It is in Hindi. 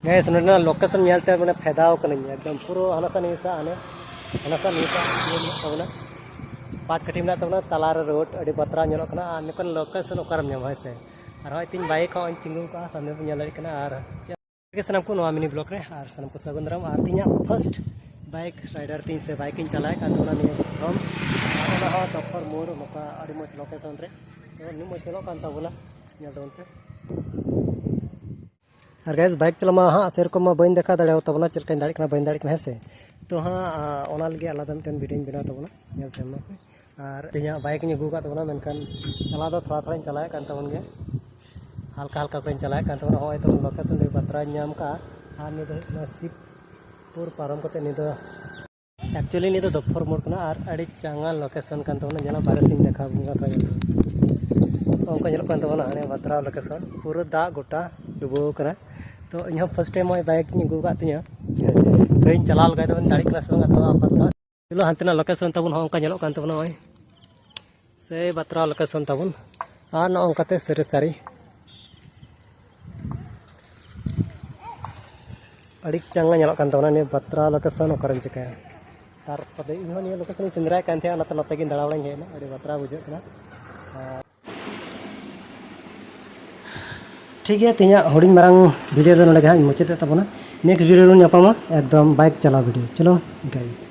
गैस नोना लोकेशन नेलते मैंने फायदा एकदम पूरा हनासा निसा आने हनासा निसा तबना पाट कटी में तबना तलार रोड अड़ी बतरा नेलोकना निकन लोकेशन ओकारम नाम है से और होय तीन बाइक हो तिंगु का सामने पे नेल कना और सनम को नवा मिनी ब्लॉक रे और सनम को सगुंदराम और तीन फर्स्ट बाइक राइडर तीन से बाइक इन चलाए का तोना ने प्रथम ओना हो तफर मोर नका अड़ी मत लोकेशन रे तो नि मत चलो कान तबना नेल दोनते और गैस बाइक चलामा हाँ सेरकम बी देखा दाड़ा तबना चलका दाड़ा बी दाड़ा है से तो हाँ लगे आलादा मिट्टन वीडियो बना तबना और तीन बाइक अगू का तबना मेनकान चला दो थोड़ा थोड़ा चलाए तबन गे हल्का हल्का को चलाए तबना हो तो लोकेशन बतरा नाम का और निदा शिवपुर पारम करते निदा एक्चुअली निदा दफर मोड़ कना और अड़ी चांगा लोकेशन कान तबना जेला बारे सिंह देखा बुंगा तबना हाँ बतरा लोकेशन पूरा दाग गोटा डुबो कना तो इन फर्स्ट टाइम बाइक अगू का तीन तो इन चला लगा तब दाड़ा से चलो हानतेना लोकेशन तबन तबना से बतरा लोकेशन तबन और नौकाते सारी सारी अड़ी चांगा तबना ने बतरा लोकेशन ओकरम चिकाया तारपरे इन लोकेशन सेंद्राय नते दाड़ा बड़ा हेना अड़ी बतरा बुझे ठीक है तीन हूँ मांग वीडियो नोड़े मुचाद तबना नेक्स्ट वीडियो एकदम बाइक चला वीडियो चलो इनका